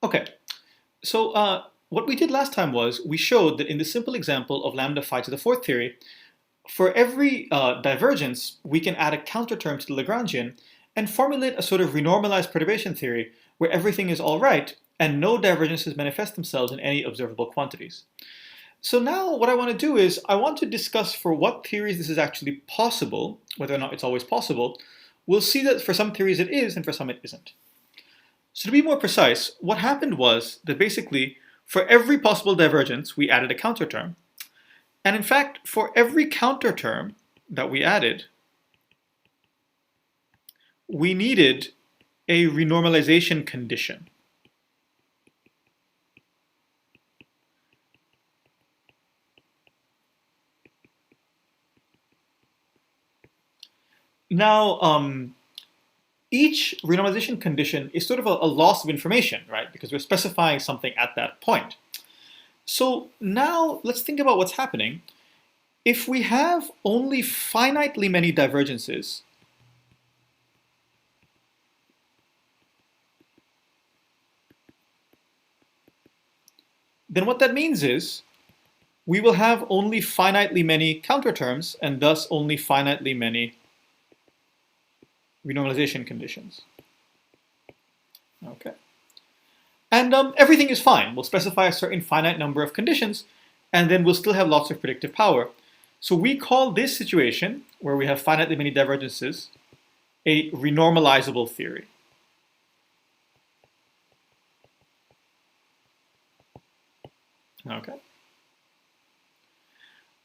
Okay, so what we did last time was we showed that in the simple example of lambda phi to the fourth theory, for every divergence, we can add a counterterm to the Lagrangian and formulate a sort of renormalized perturbation theory where everything is all right and no divergences manifest themselves in any observable quantities. So now what I want to do is I want to discuss for what theories this is actually possible, whether or not it's always possible. We'll see that for some theories it is and for some it isn't. So to be more precise, what happened was that basically for every possible divergence we added a counterterm. And in fact, for every counterterm that we added, we needed a renormalization condition. Now, each renormalization condition is sort of a loss of information, right? Because we're specifying something at that point. So now let's think about what's happening. If we have only finitely many divergences, then what that means is we will have only finitely many counterterms and thus only finitely many renormalization conditions. Okay. And everything is fine. We'll specify a certain finite number of conditions and then we'll still have lots of predictive power. So we call this situation, where we have finitely many divergences, a renormalizable theory. Okay.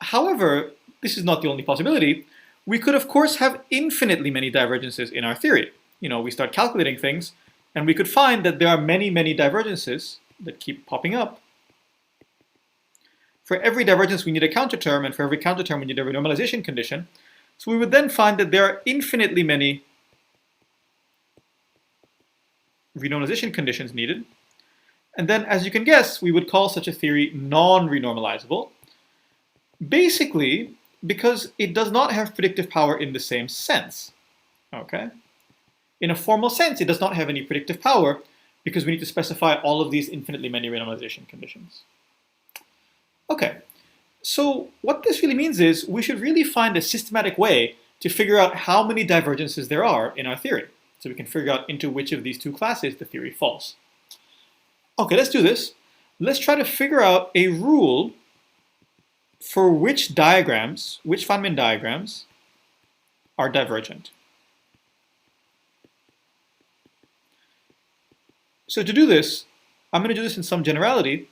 However, this is not the only possibility. We could, of course, have infinitely many divergences in our theory. We start calculating things, and we could find that there are many, many divergences that keep popping up. For every divergence, we need a counterterm, and for every counterterm, we need a renormalization condition. So we would then find that there are infinitely many renormalization conditions needed. And then, as you can guess, we would call such a theory non-renormalizable. Basically, because it does not have predictive power in the same sense. Okay? In a formal sense, it does not have any predictive power because we need to specify all of these infinitely many renormalization conditions. Okay, so what this really means is we should really find a systematic way to figure out how many divergences there are in our theory, so we can figure out into which of these two classes the theory falls. Okay, let's do this. Let's try to figure out a rule for which diagrams, which Feynman diagrams, are divergent. So to do this, I'm going to do this in some generality.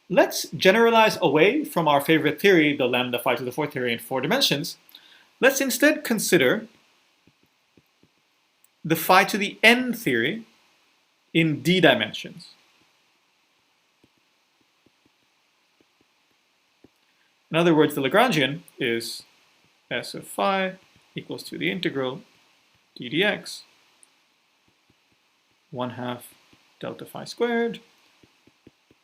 Let's generalize away from our favorite theory, the lambda phi to the fourth theory in 4 dimensions. Let's instead consider the phi to the n theory in d dimensions. In other words, the Lagrangian is s of phi equals to the integral d dx 1/2 delta phi squared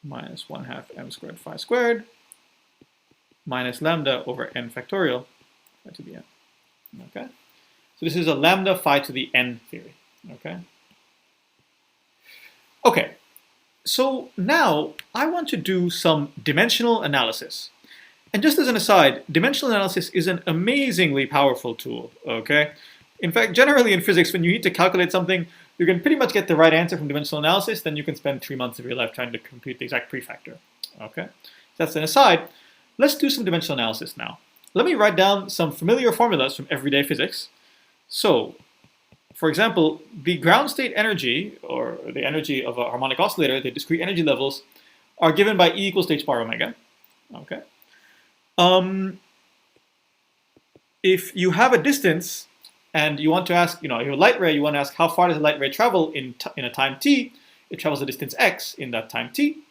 minus 1/2 m squared phi squared minus lambda over n factorial phi to the n. Okay? So this is a lambda phi to the n theory. Okay? Okay, so now I want to do some dimensional analysis. And just as an aside, dimensional analysis is an amazingly powerful tool, okay? In fact, generally in physics, when you need to calculate something, you can pretty much get the right answer from dimensional analysis, then you can spend 3 months of your life trying to compute the exact prefactor, okay? That's an aside. Let's do some dimensional analysis now. Let me write down some familiar formulas from everyday physics. So, for example, the ground state energy, or the energy of a harmonic oscillator, the discrete energy levels, are given by E equals to h bar omega, okay? If you have a distance and you want to ask, you have a light ray, you want to ask how far does the light ray travel in a time t, it travels a distance x in that time t.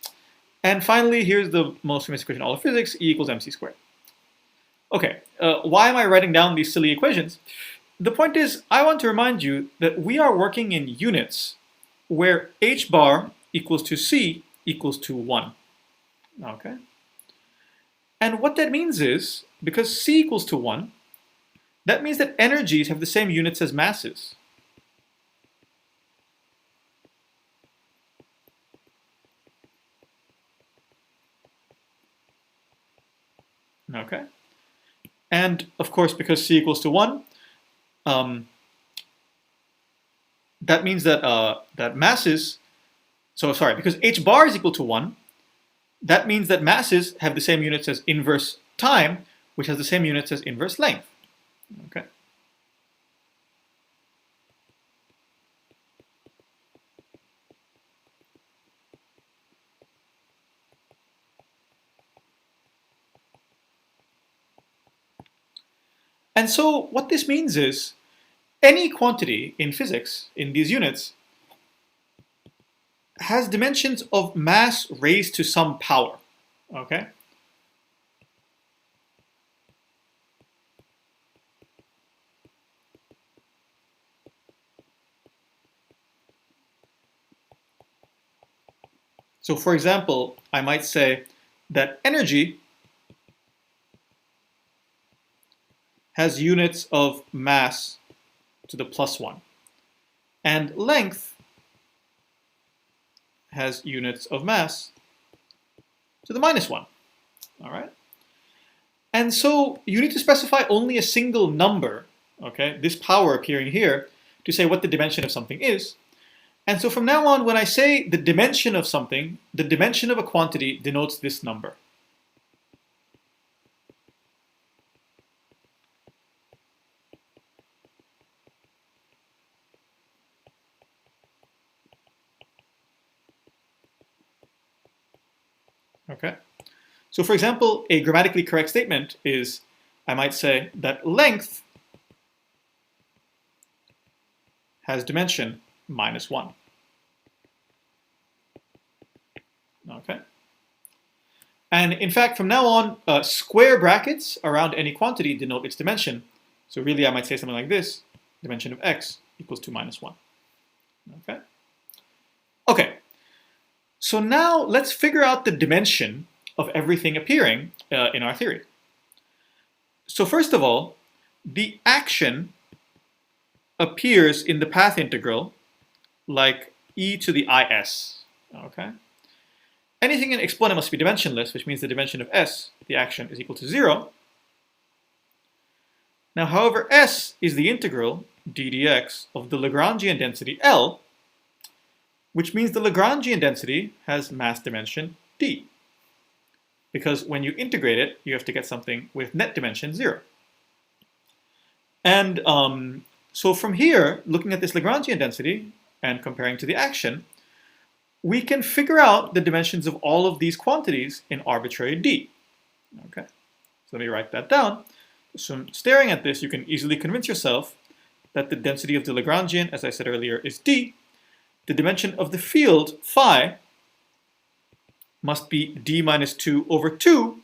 And finally, here's the most famous equation in all of physics, E equals mc squared. Okay, why am I writing down these silly equations? The point is, I want to remind you that we are working in units where h bar equals to c equals to 1. Okay? And what that means is, because c equals to 1, that means that energies have the same units as masses. Okay. And of course, because c equals to 1, that means that that masses, because h bar is equal to 1, that means that masses have the same units as inverse time, which has the same units as inverse length. Okay. And so what this means is any quantity in physics in these units has dimensions of mass raised to some power. Okay. So for example, I might say that energy has units of mass to the +1, and length has units of mass to the -1. All right. And so you need to specify only a single number, okay, this power appearing here, to say what the dimension of something is. And so from now on, when I say the dimension of something, the dimension of a quantity denotes this number. Okay. So for example, a grammatically correct statement is, I might say that length has dimension -1. Okay. And in fact, from now on, square brackets around any quantity denote its dimension. So really, I might say something like this: dimension of x equals to -1. Okay. Okay. So now let's figure out the dimension of everything appearing in our theory. So first of all, the action appears in the path integral like e to the is. Okay. Anything in exponent must be dimensionless, which means the dimension of s, the action, is equal to 0. Now, however, s is the integral d dx of the Lagrangian density L, which means the Lagrangian density has mass dimension d. Because when you integrate it, you have to get something with net dimension 0. And so from here, looking at this Lagrangian density and comparing to the action, we can figure out the dimensions of all of these quantities in arbitrary d. Okay, so let me write that down. So staring at this, you can easily convince yourself that the density of the Lagrangian, as I said earlier, is d. The dimension of the field, phi, must be d minus 2 over 2.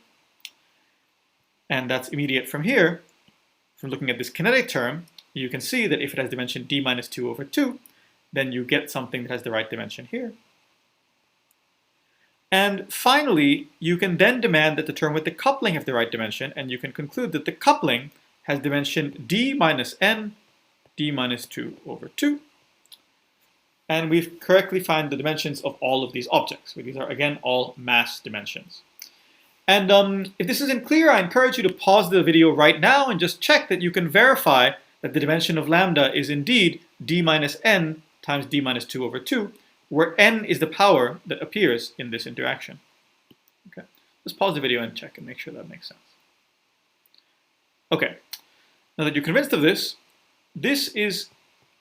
And that's immediate from here. From looking at this kinetic term, you can see that if it has dimension d minus 2 over 2, then you get something that has the right dimension here. And finally, you can then demand that the term with the coupling have the right dimension, and you can conclude that the coupling has dimension d minus n, d minus 2 over 2. And we've correctly found the dimensions of all of these objects. So these are, again, all mass dimensions. And if this isn't clear, I encourage you to pause the video right now and just check that you can verify that the dimension of lambda is indeed d minus n times d minus 2 over 2, where n is the power that appears in this interaction. Okay, let's pause the video and check and make sure that makes sense. Okay, now that you're convinced of this, this is,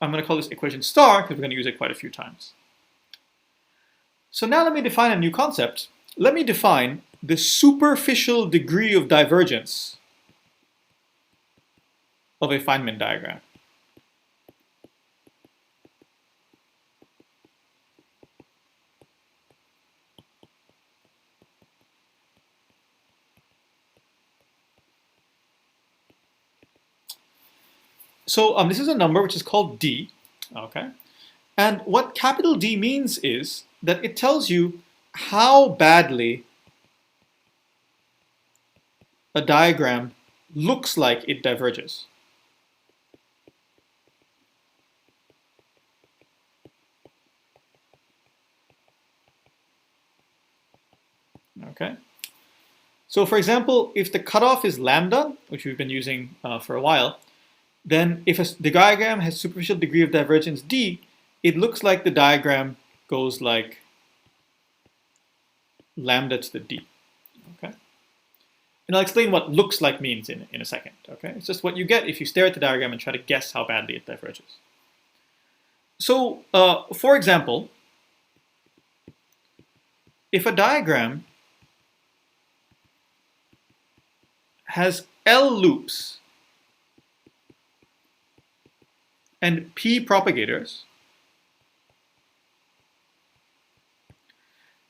I'm going to call this equation star because we're going to use it quite a few times. So now let me define a new concept. Let me define the superficial degree of divergence of a Feynman diagram. So this is a number which is called d, okay? And what capital D means is that it tells you how badly a diagram looks like it diverges. Okay? So for example, if the cutoff is lambda, which we've been using for a while, then if the diagram has superficial degree of divergence d, it looks like the diagram goes like lambda to the d. Okay? And I'll explain what looks like means in a second. Okay? It's just what you get if you stare at the diagram and try to guess how badly it diverges. So, for example, if a diagram has L loops and P propagators,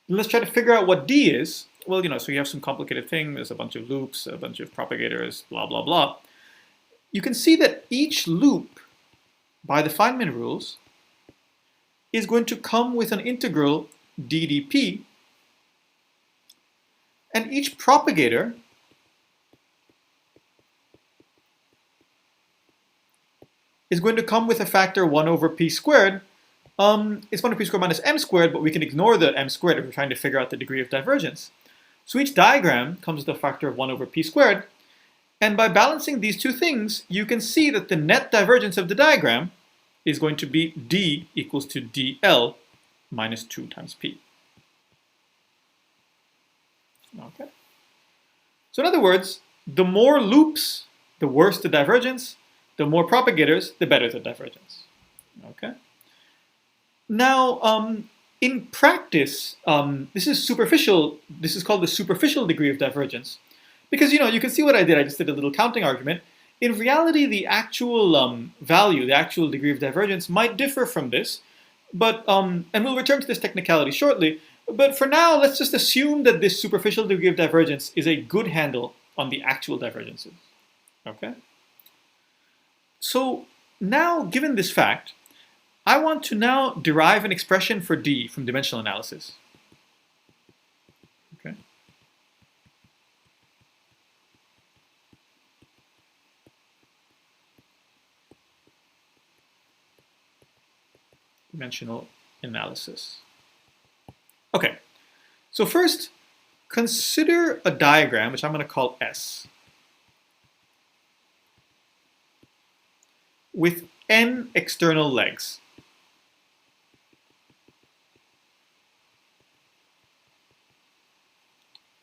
let's try to figure out what D is. Well, so you have some complicated thing. There's a bunch of loops, a bunch of propagators, blah, blah, blah. You can see that each loop, by the Feynman rules, is going to come with an integral ddp, and each propagator is going to come with a factor 1 over p squared. It's 1 over p squared minus m squared, but we can ignore the m squared if we're trying to figure out the degree of divergence. So each diagram comes with a factor of 1 over p squared, and by balancing these two things, you can see that the net divergence of the diagram is going to be d equals to dl minus 2 times p. Okay. So in other words, the more loops, the worse the divergence. The more propagators, the better the divergence. Okay. Now, in practice, this is superficial. This is called the superficial degree of divergence, because you can see what I did. I just did a little counting argument. In reality, the actual value, the actual degree of divergence, might differ from this. But and we'll return to this technicality shortly. But for now, let's just assume that this superficial degree of divergence is a good handle on the actual divergences. Okay. So now, given this fact, I want to now derive an expression for D from dimensional analysis. Okay. Dimensional analysis. Okay. So first, consider a diagram, which I'm going to call S, with n external legs.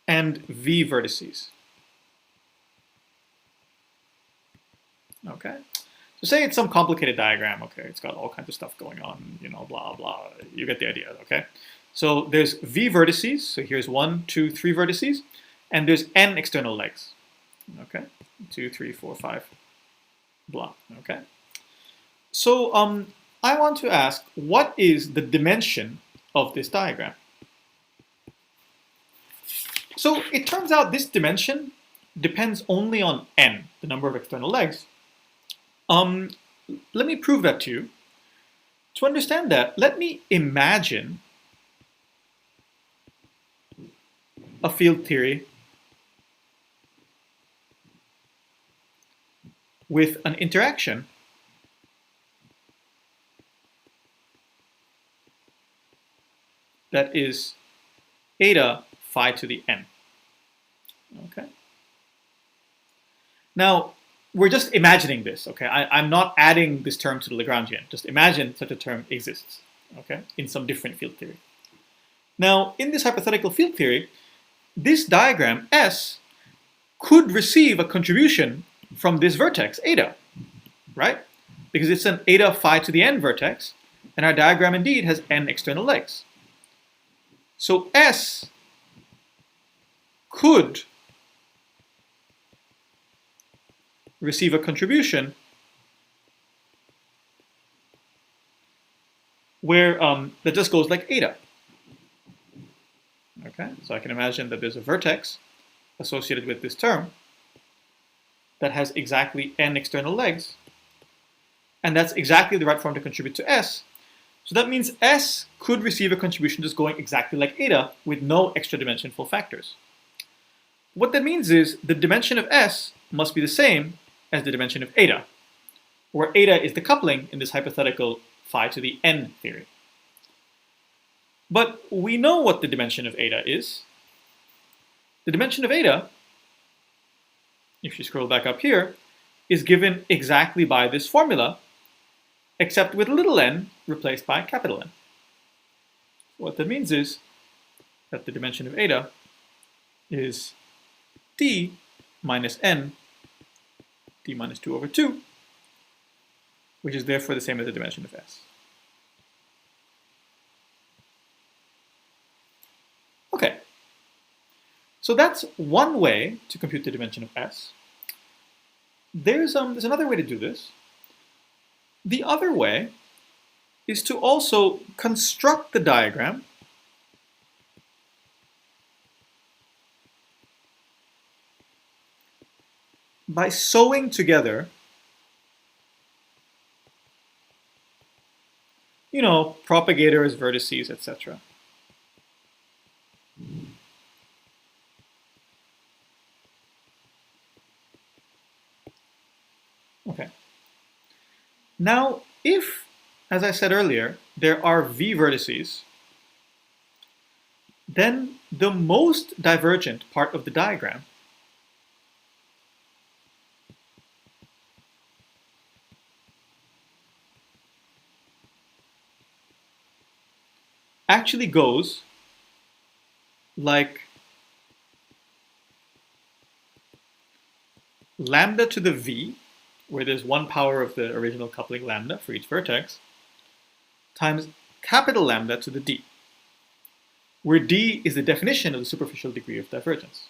And v vertices. Okay? So say it's some complicated diagram, okay? It's got all kinds of stuff going on, blah, blah. You get the idea, okay? So there's v vertices, so here's 1, 2, 3 vertices, and there's n external legs. Okay? 2, 3, 4, 5, blah, okay? So I want to ask, what is the dimension of this diagram? So it turns out this dimension depends only on n, the number of external legs. Let me prove that to you. To understand that, let me imagine a field theory with an interaction that is eta phi to the n. Okay. Now, we're just imagining this, okay? I'm not adding this term to the Lagrangian. Just imagine such a term exists, okay, in some different field theory. Now, in this hypothetical field theory, this diagram, S, could receive a contribution from this vertex, eta, right? Because it's an eta phi to the n vertex, and our diagram indeed has n external legs. So S could receive a contribution where that just goes like eta. Okay, so I can imagine that there's a vertex associated with this term that has exactly n external legs, and that's exactly the right form to contribute to S. So that means S could receive a contribution just going exactly like eta with no extra dimensionful factors. What that means is the dimension of S must be the same as the dimension of eta, where eta is the coupling in this hypothetical phi to the n theory. But we know what the dimension of eta is. The dimension of eta, if you scroll back up here, is given exactly by this formula, except with little n replaced by capital N. What that means is that the dimension of eta is d minus n, d minus 2 over 2, which is therefore the same as the dimension of S. Okay, so that's one way to compute the dimension of S. There's another way to do this. The other way is to also construct the diagram by sewing together, propagators, vertices, etc. Okay. Now, if, as I said earlier, there are V vertices, then the most divergent part of the diagram actually goes like lambda to the V, where there's 1 power of the original coupling lambda for each vertex, times capital lambda to the D, where D is the definition of the superficial degree of divergence.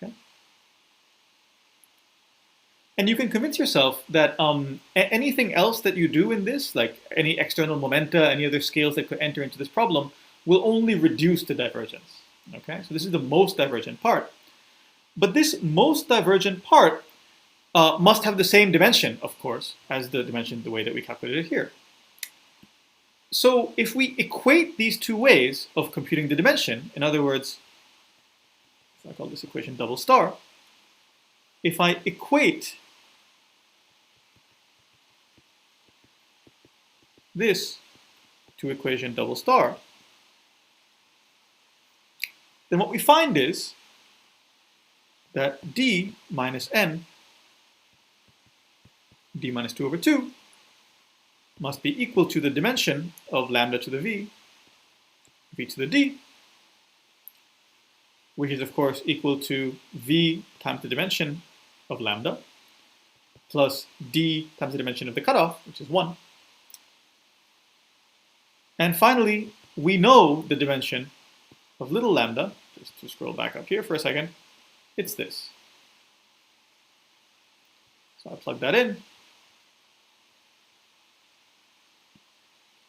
Okay? And you can convince yourself that anything else that you do in this, like any external momenta, any other scales that could enter into this problem, will only reduce the divergence. Okay? So this is the most divergent part. But this most divergent part must have the same dimension, of course, as the dimension the way that we calculated it here. So if we equate these two ways of computing the dimension, in other words, if I call this equation double star, if I equate this to equation double star, then what we find is that d minus n, d minus 2 over 2, must be equal to the dimension of lambda to the v, v to the d, which is of course equal to v times the dimension of lambda, plus d times the dimension of the cutoff, which is 1. And finally, we know the dimension of little lambda. Just to scroll back up here for a second, it's this. So I plug that in.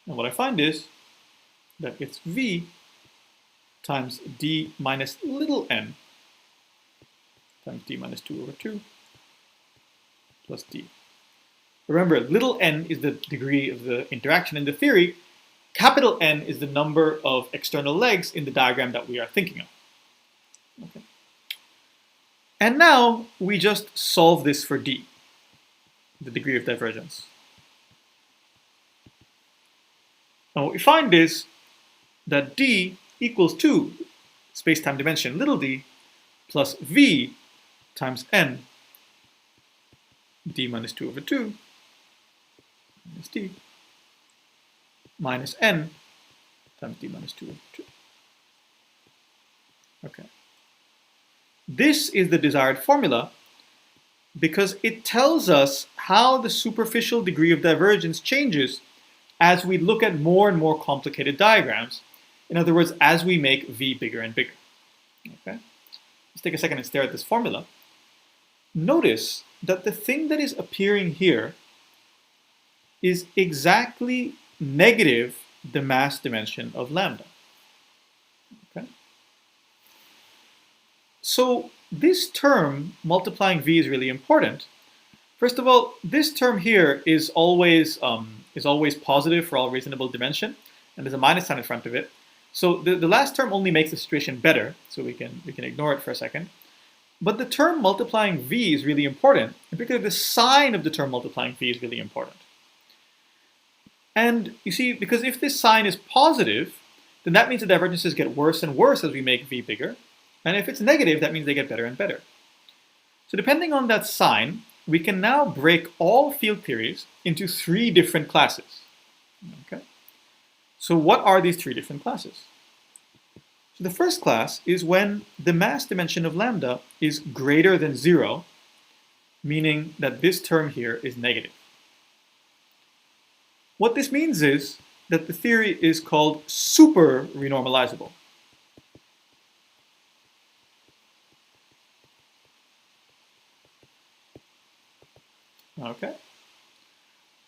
And what I find is that it's v times d minus little n times d minus 2 over 2 plus d. Remember, little n is the degree of the interaction in the theory. Capital N is the number of external legs in the diagram that we are thinking of. Okay. And now we just solve this for d, the degree of divergence. And what we find is that d equals to space-time dimension little d plus v times n, d minus 2 over 2 minus d, minus n times d minus 2 over 2. Okay. This is the desired formula because it tells us how the superficial degree of divergence changes as we look at more and more complicated diagrams. In other words, as we make V bigger and bigger. Okay? Let's take a second and stare at this formula. Notice that the thing that is appearing here is exactly negative the mass dimension of lambda. Okay? So this term, multiplying V, is really important. First of all, this term here is always positive for all reasonable dimension, and there's a minus sign in front of it. So the last term only makes the situation better, so we can ignore it for a second. But the term multiplying V is really important. In particular, the sign of the term multiplying V is really important. And you see, because if this sign is positive, then that means the divergences get worse and worse as we make V bigger. And if it's negative, that means they get better and better. So depending on that sign, we can now break all field theories into 3 different classes. Okay? So what are these 3 different classes? So the first class is when the mass dimension of lambda is greater than 0, meaning that this term here is negative. What this means is that the theory is called super renormalizable. Okay?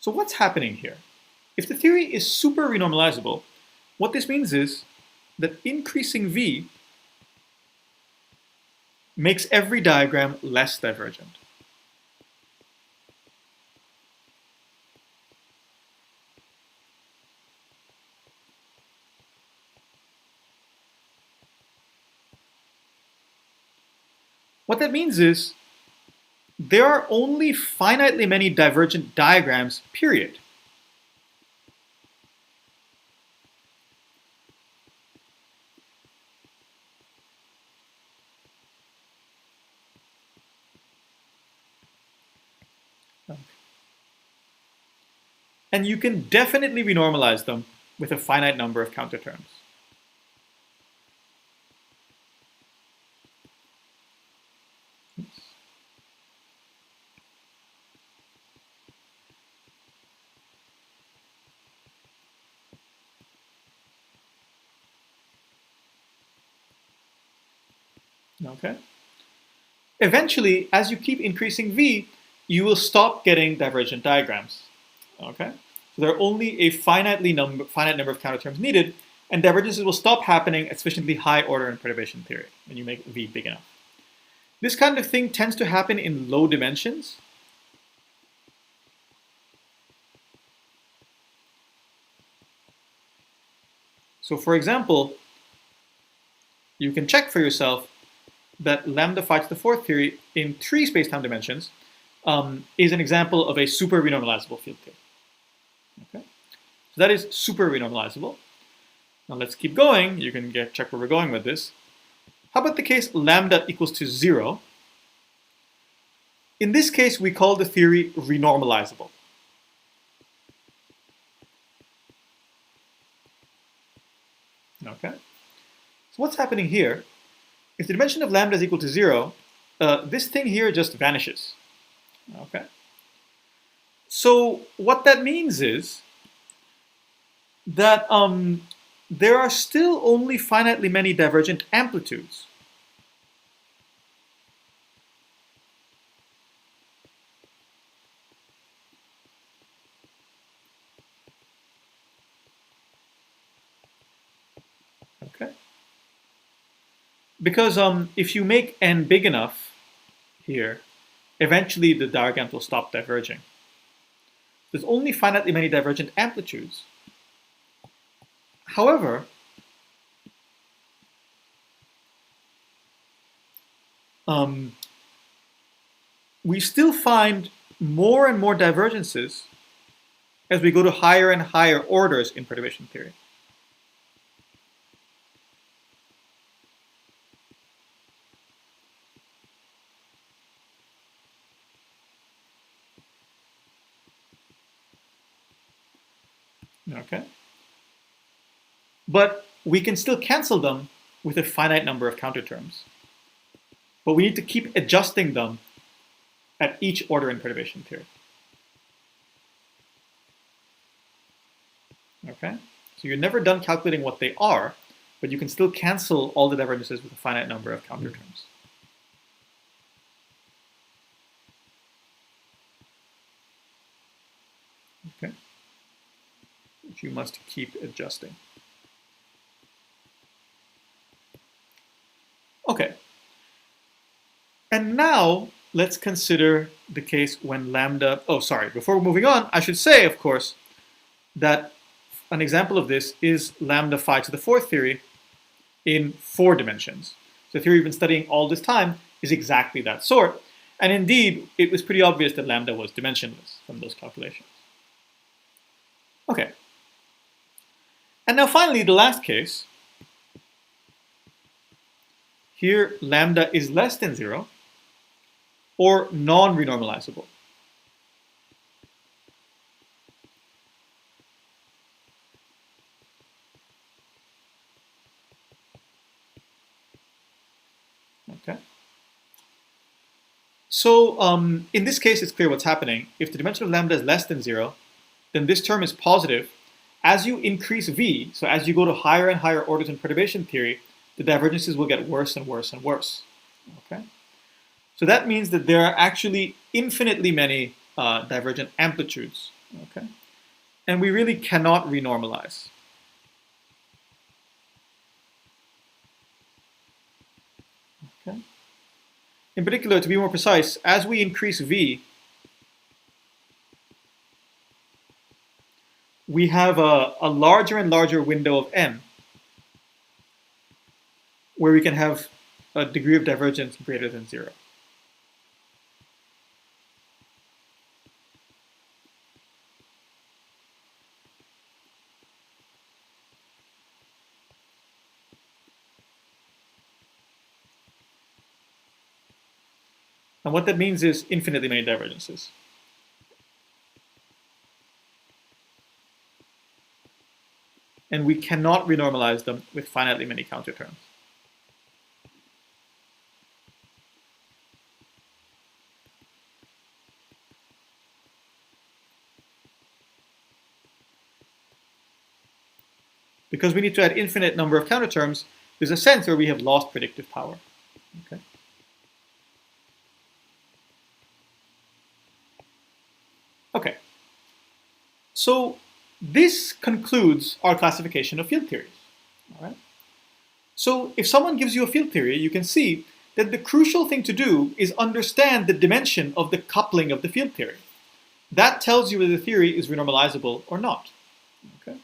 So what's happening here? If the theory is super renormalizable, what this means is that increasing V makes every diagram less divergent. What that means is there are only finitely many divergent diagrams, period. And you can definitely renormalize them with a finite number of counterterms. Okay? Eventually, as you keep increasing V, you will stop getting divergent diagrams. Okay? So there are only a finite number of counterterms needed, and divergences will stop happening at sufficiently high order in perturbation theory when you make V big enough. This kind of thing tends to happen in low dimensions. So for example, you can check for yourself that lambda phi to the 4th theory in 3 space-time dimensions is an example of a super renormalizable field theory. Okay? So that is super renormalizable. Now let's keep going. You can check where we're going with this. How about the case lambda equals to 0? In this case, we call the theory renormalizable. Okay? So what's happening here? If the dimension of lambda is equal to 0, this thing here just vanishes. Okay? So what that means is that there are still only finitely many divergent amplitudes. Okay? Because if you make n big enough here, eventually the diagrams will stop diverging. There's only finitely many divergent amplitudes. However, we still find more and more divergences as we go to higher and higher orders in perturbation theory. Okay? But we can still cancel them with a finite number of counterterms. But we need to keep adjusting them at each order in perturbation theory. Okay? So you're never done calculating what they are, but you can still cancel all the divergences with a finite number of counterterms. Okay? Which you must keep adjusting. Okay. And now let's consider the case when lambda, before moving on, I should say, of course, that an example of this is lambda phi to the 4th theory in 4 dimensions. The theory we've been studying all this time is exactly that sort. And indeed, it was pretty obvious that lambda was dimensionless from those calculations. Okay. And now finally, the last case Here, lambda is less than 0, or non-renormalizable. Okay. So in this case, it's clear what's happening. If the dimension of lambda is less than 0, then this term is positive. As you increase v, so as you go to higher and higher orders in perturbation theory, the divergences will get worse and worse and worse. Okay. So that means that there are actually infinitely many divergent amplitudes. Okay. And we really cannot renormalize. Okay. In particular, to be more precise, as we increase v, we have a larger and larger window of n where we can have a degree of divergence greater than 0. And what that means is infinitely many divergences. And we cannot renormalize them with finitely many counterterms. Because we need to add infinite number of counterterms, there's a sense where we have lost predictive power. Okay. Okay. So this concludes our classification of field theories. All right. So if someone gives you a field theory, you can see that the crucial thing to do is understand the dimension of the coupling of the field theory. That tells you whether the theory is renormalizable or not. Okay.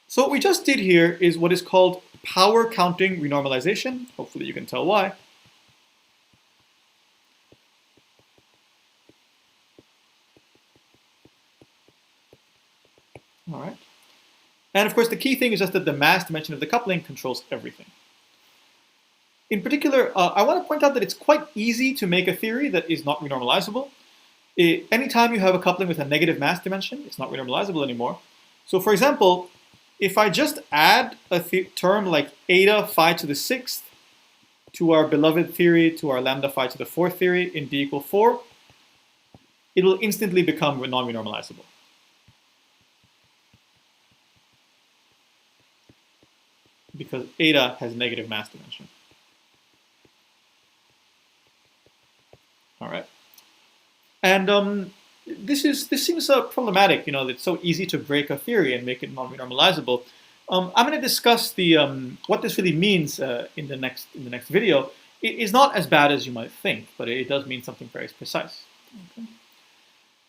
So what we just did here is what is called power counting renormalization. Hopefully you can tell why. All right. And of course, the key thing is just that the mass dimension of the coupling controls everything. In particular, I want to point out that it's quite easy to make a theory that is not renormalizable. Anytime you have a coupling with a negative mass dimension, it's not renormalizable anymore. So for example, if I just add a term like eta phi to the 6th to our beloved theory, to our lambda phi to the 4th theory in d equal 4, it will instantly become non-renormalizable. Because eta has negative mass dimension. All right. And this seems problematic. You know, it's so easy to break a theory and make it non-renormalizable. I'm going to discuss the what this really means in the next video. It is not as bad as you might think, but it does mean something very precise. Okay.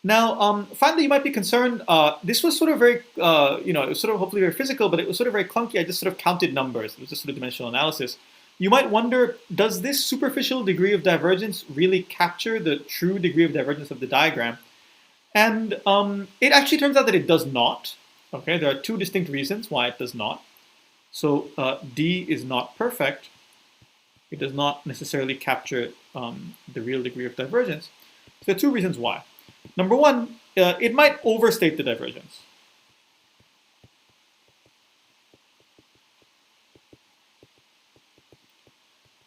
Now, finally, you might be concerned. This was sort of very, you know, it was sort of hopefully very physical, but it was sort of very clunky. I just sort of counted numbers. It was just sort of dimensional analysis. You might wonder, does this superficial degree of divergence really capture the true degree of divergence of the diagram? And it actually turns out that it does not. Okay, there are two distinct reasons why it does not. So D is not perfect. It does not necessarily capture the real degree of divergence. So there are two reasons why. Number one, it might overstate the divergence.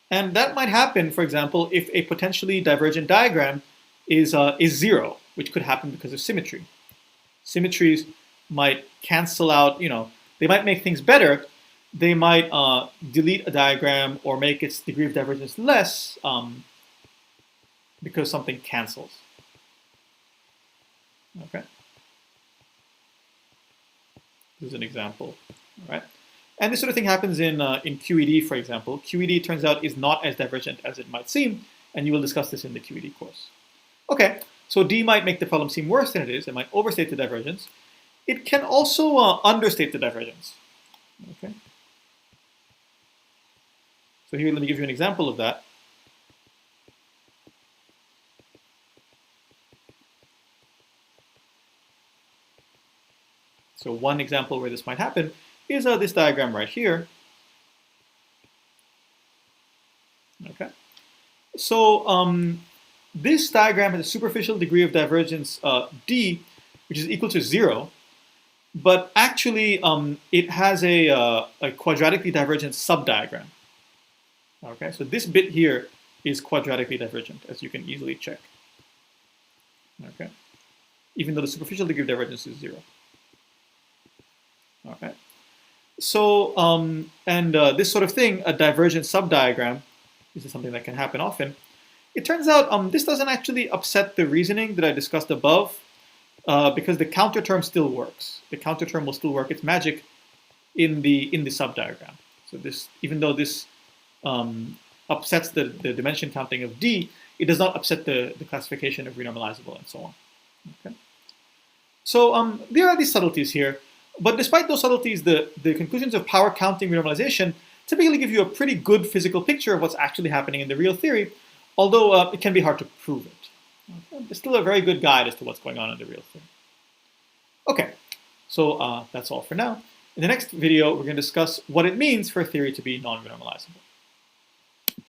And that might happen, for example, if a potentially divergent diagram is 0, which could happen because of symmetry. Symmetries might cancel out, you know, they might make things better. They might delete a diagram or make its degree of divergence less because something cancels. Okay. This is an example, all right? And this sort of thing happens in QED, for example. QED turns out is not as divergent as it might seem, and you will discuss this in the QED course. Okay, so D might make the problem seem worse than it is. It might overstate the divergence. It can also understate the divergence. Okay. So here, let me give you an example of that. So one example where this might happen is this diagram right here. Okay. So this diagram has a superficial degree of divergence d, which is equal to 0, but actually it has a quadratically divergent subdiagram. Okay, so this bit here is quadratically divergent, as you can easily check. Okay, even though the superficial degree of divergence is 0. Okay, so this sort of thing, a divergent subdiagram, this is something that can happen often. It turns out this doesn't actually upset the reasoning that I discussed above, because the counter term still works. The counter term will still work its magic in the subdiagram. So this, even though this upsets the dimension counting of D, it does not upset the classification of renormalizable and so on. Okay. So there are these subtleties here, but despite those subtleties, the conclusions of power counting renormalization typically give you a pretty good physical picture of what's actually happening in the real theory, although it can be hard to prove it. Okay. It's still a very good guide as to what's going on in the real theory. Okay, so that's all for now. In the next video, we're going to discuss what it means for a theory to be non-renormalizable.